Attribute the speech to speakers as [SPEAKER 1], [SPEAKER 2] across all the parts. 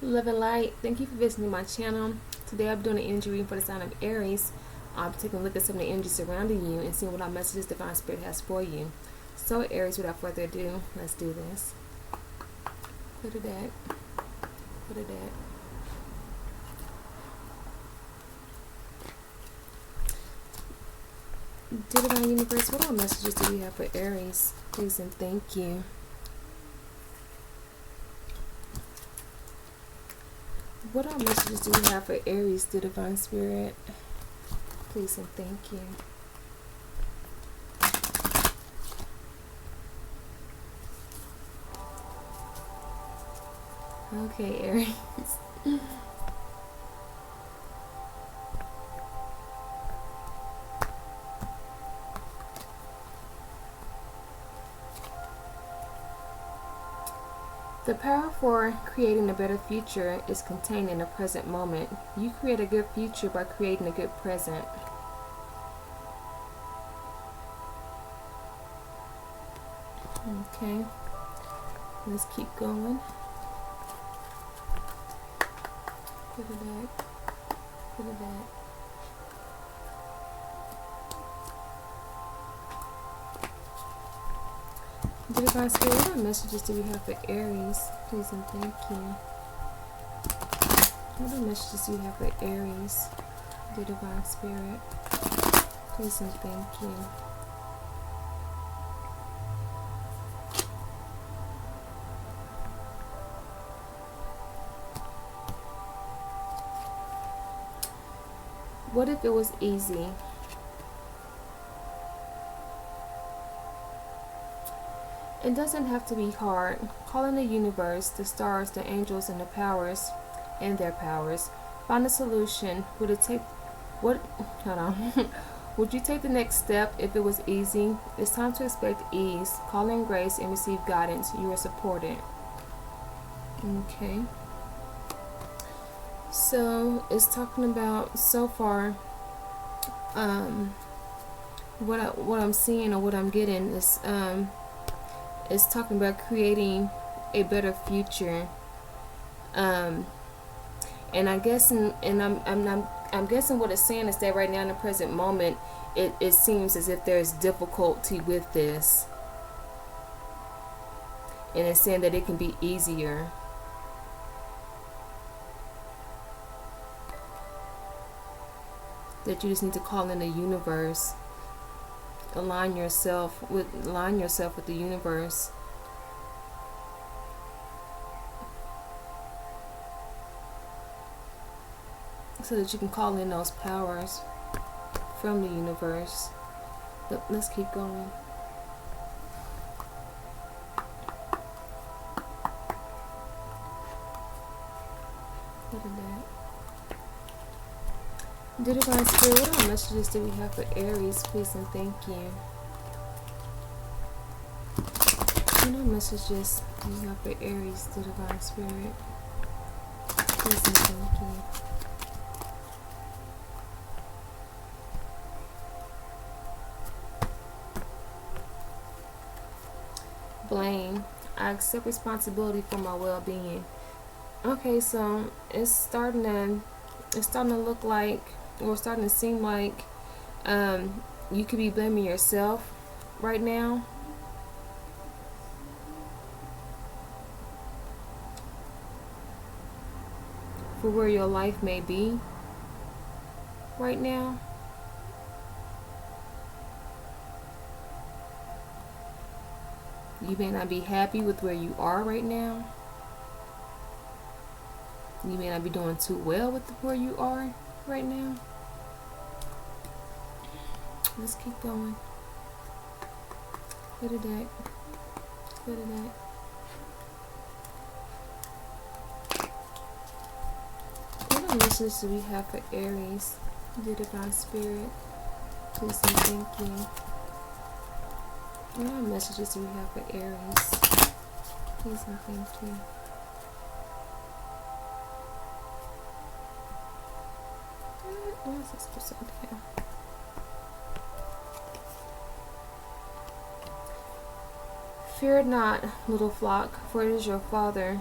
[SPEAKER 1] Love and light. Thank you for visiting my channel. Today I'll be doing an energy reading for the sign of Aries. I'll be taking a look at some of the energy surrounding you and seeing what our messages Divine Spirit has for you. So Aries, without further ado, let's do this. Put it at. Put it at. Dear Divine Universe, what our messages do we have for Aries? Please and thank you. What our messages do we have for Aries, the Divine Spirit? Please and thank you. Okay, Aries. The power for creating a better future is contained in the present moment. You create a good future by creating a good present. Okay, let's keep going. Put it back. Put it back. Dear Divine Spirit, what messages do we have for Aries? Please and thank you. What messages do we have for Aries? Dear Divine Spirit, please and thank you. What if it was easy? It doesn't have to be hard. Call in the universe, the stars, the angels, and the powers, and their powers. Find a solution. Would it take? What? Hold on. Would you take the next step if it was easy? It's time to expect ease. Call in grace and receive guidance. You are supported. Okay. So it's talking about so far. What I'm seeing or what I'm getting is it's talking about creating a better future. And I guess I'm guessing what it's saying is that right now in the present moment, it seems as if there's difficulty with this, and it's saying that it can be easier. That you just need to call in the universe, align yourself with the universe. So that you can call in those powers from the universe. But let's keep going. Look at that. Dear Divine Spirit, what messages do we have for Aries? Please and thank you. What messages do we have for Aries, the Divine Spirit? Please and thank you. Blame. I accept responsibility for my well-being. Okay, so it's starting to look like, or starting to seem like, you could be blaming yourself right now. For where your life may be right now. You may not be happy with where you are right now. You may not be doing too well with where you are right now. Let's keep going. Clear the deck. Clear the deck. What messages do we have for Aries? Dear Divine Spirit, please and thank you. What messages do we have for Aries? Please and thank you. Where's this person here? Fear not, little flock, for it is your Father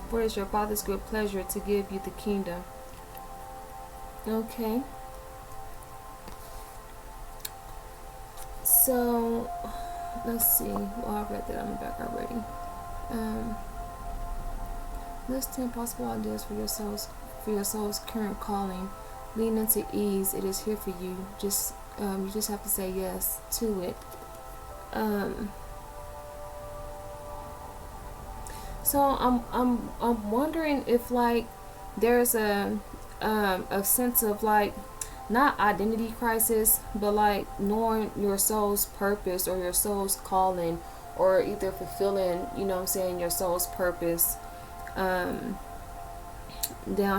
[SPEAKER 1] For it is your Father's good pleasure to give you the kingdom. Okay. So, let's see. Well, I read that on the back already. List 10 possible ideas for your soul's current calling. Lean into ease. It is here for you. You just have to say yes to it. So I'm wondering if like there's a sense of like not identity crisis, but like knowing your soul's purpose or your soul's calling, or either fulfilling, you know what I'm saying, your soul's purpose down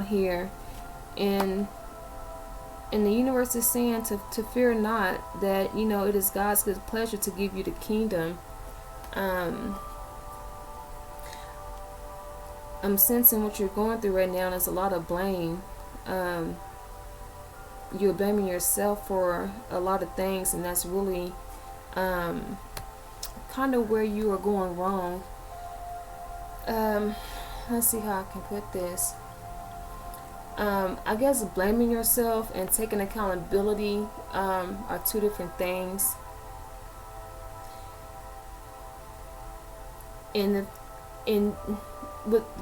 [SPEAKER 1] here. And the universe is saying to fear not, that, you know, it is God's good pleasure to give you the kingdom. I'm sensing what you're going through right now. There's a lot of blame. You're blaming yourself for a lot of things, and that's really kind of where you are going wrong. Let's see how I can put this. I guess blaming yourself and taking accountability are two different things.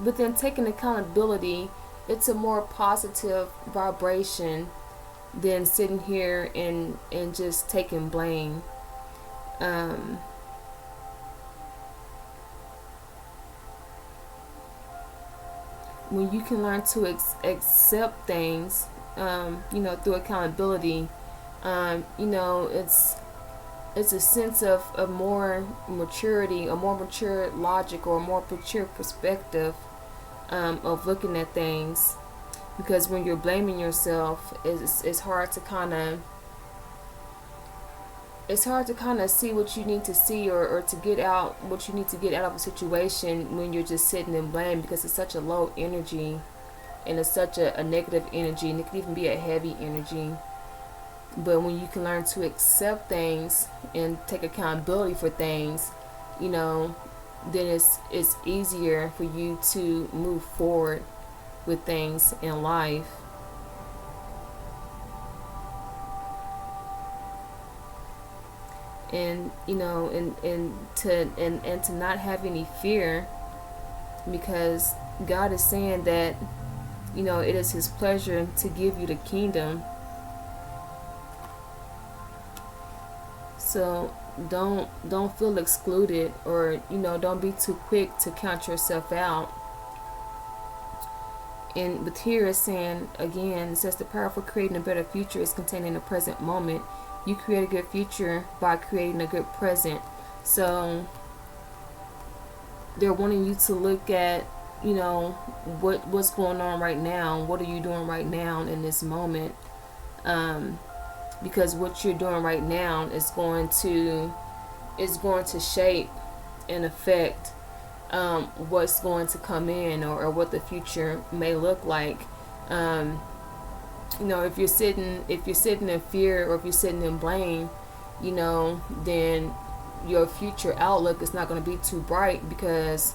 [SPEAKER 1] Within taking accountability, it's a more positive vibration than sitting here and just taking blame. When you can learn to accept things, you know, through accountability, you know, it's a sense of more maturity, a more mature logic, or a more mature perspective of looking at things. Because when you're blaming yourself, it's hard to kind of see what you need to see, or to get out what you need to get out of a situation when you're just sitting in blame, because it's such a low energy, and it's such a negative energy, and it can even be a heavy energy. But when you can learn to accept things and take accountability for things, you know, then it's easier for you to move forward with things in life. And you know, and to not have any fear, because God is saying that, you know, it is His pleasure to give you the kingdom. So don't feel excluded, or, you know, don't be too quick to count yourself out. And with here it's saying again, it says the power for creating a better future is contained in the present moment. You create a good future by creating a good present. So they're wanting you to look at, you know, what's going on right now. What are you doing right now in this moment? Because what you're doing right now is going to shape and affect what's going to come in, or what the future may look like. You know, if you're sitting in fear, or if you're sitting in blame, you know, then your future outlook is not going to be too bright, because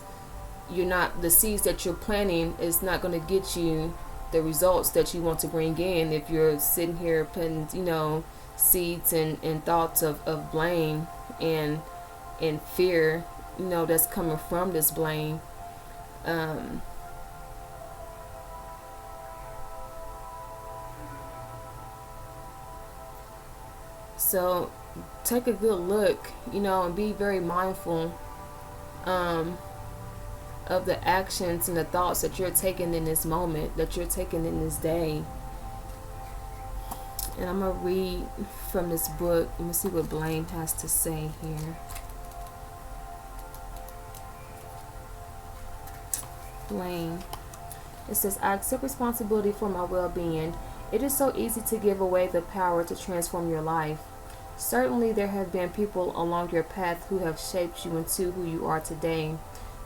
[SPEAKER 1] the seeds that you're planting is not going to get you the results that you want to bring in. If you're sitting here putting, you know, seeds and thoughts of blame and fear, you know, that's coming from this blame. So take a good look, you know, and be very mindful of the actions and the thoughts that you're taking in this moment, that you're taking in this day. And I'm going to read from this book. Let me see what blame has to say here. Blame. It says, I accept responsibility for my well-being. It is so easy to give away the power to transform your life. Certainly there have been people along your path who have shaped you into who you are today,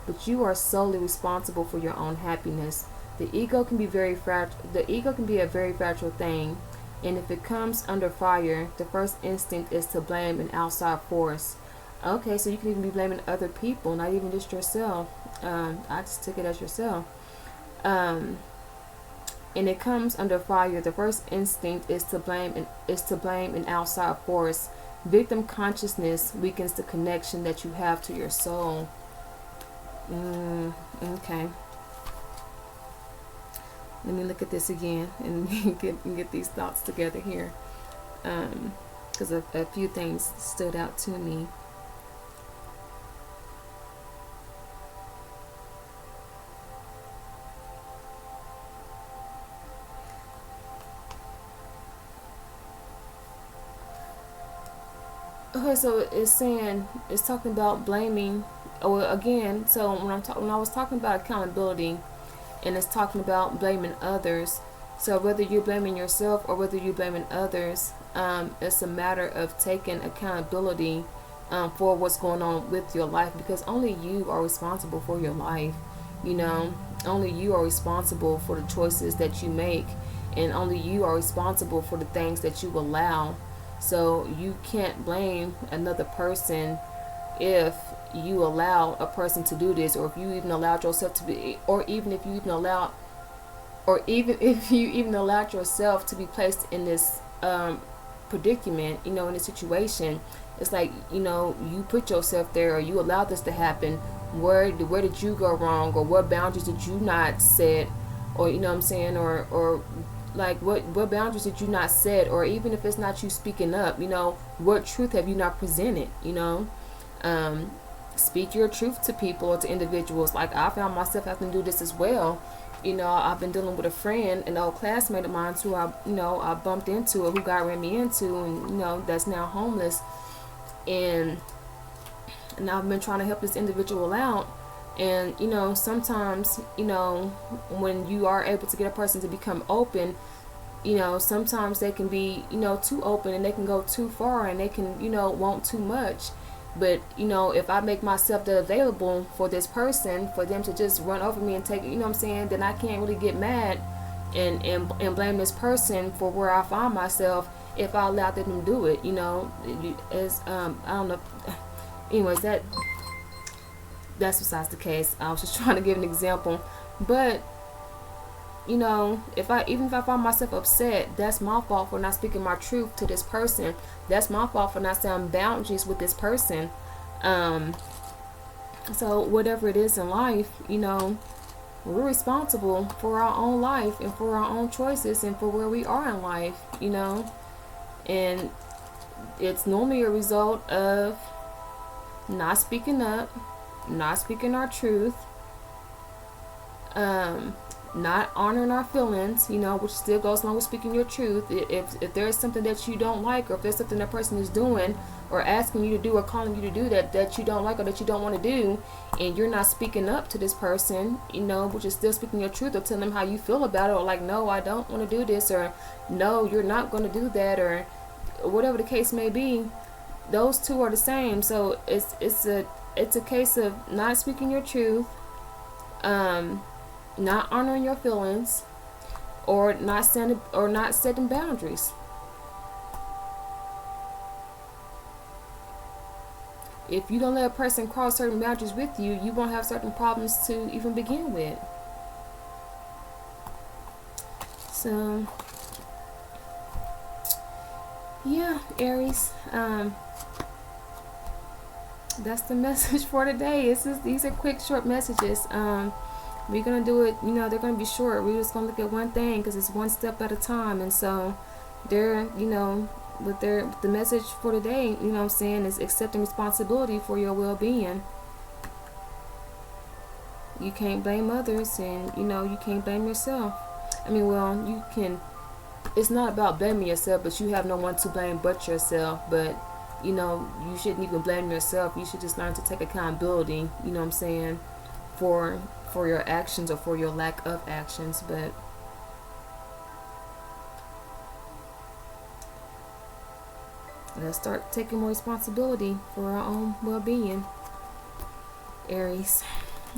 [SPEAKER 1] but you are solely responsible for your own happiness. The ego can be a very fragile thing, and if it comes under fire, the first instinct is to blame an outside force. Okay, so you can even be blaming other people, not even just yourself. I just took it as yourself. Um, and it comes under fire. The first instinct is to blame an outside force. Victim consciousness weakens the connection that you have to your soul. Okay. Let me look at this again and get these thoughts together here. Because a few things stood out to me. Okay, so it's talking about blaming. Or again, so when I was talking about accountability, and it's talking about blaming others. So whether you're blaming yourself or whether you're blaming others, it's a matter of taking accountability for what's going on with your life, because only you are responsible for your life. You know, only you are responsible for the choices that you make, and only you are responsible for the things that you allow. So you can't blame another person if you allow a person to do this, or if you even allowed yourself to be, or even if you even allowed yourself to be placed in this predicament, in this situation. It's like, you put yourself there, or you allowed this to happen. Where did you go wrong, or what boundaries did you not set, or what I'm saying, or like what boundaries did you not set, or even if it's not you speaking up, what truth have you not presented, speak your truth to people or to individuals. Like, I found myself having to do this as well. I've been dealing with a friend, an old classmate of mine who I bumped into, or who God ran me into, and that's now homeless. And I've been trying to help this individual out. And sometimes when you are able to get a person to become open, sometimes they can be too open, and they can go too far, and they can want too much. But if I make myself available for this person, for them to just run over me and take it, then I can't really get mad and blame this person for where I find myself if I allowed them to do it. As I don't know. Anyways, that's besides the case. I was just trying to give an example. But if I find myself upset, that's my fault for not speaking my truth to this person. That's my fault for not setting boundaries with this person. So whatever it is in life, we're responsible for our own life and for our own choices and for where we are in life, and it's normally a result of not speaking up, not speaking our truth, not honoring our feelings, which still goes along with speaking your truth. If there is something that you don't like, or if there's something that person is doing or asking you to do or calling you to do that you don't like, or that you don't want to do, and you're not speaking up to this person, which is still speaking your truth, or telling them how you feel about it, or like, no, I don't want to do this, or no, you're not going to do that, or whatever the case may be, those two are the same. So it's a case of not speaking your truth, not honoring your feelings, or not setting boundaries. If you don't let a person cross certain boundaries with you, you won't have certain problems to even begin with. So yeah, Aries, that's the message for today. These are quick, short messages. We're going to do it, they're going to be short. We're just going to look at one thing, because it's one step at a time. And so they're, the message for today, is accepting responsibility for your well-being. You can't blame others, and, you can't blame yourself. You can, it's not about blaming yourself, but you have no one to blame but yourself. But, you shouldn't even blame yourself. You should just learn to take accountability, for your actions, or for your lack of actions. But let's start taking more responsibility for our own well-being, Aries.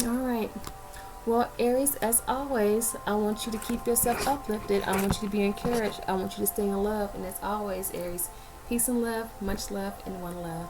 [SPEAKER 1] All right. Well, Aries, as always, I want you to keep yourself uplifted. I want you to be encouraged. I want you to stay in love. And as always, Aries, peace and love, much love, and one love.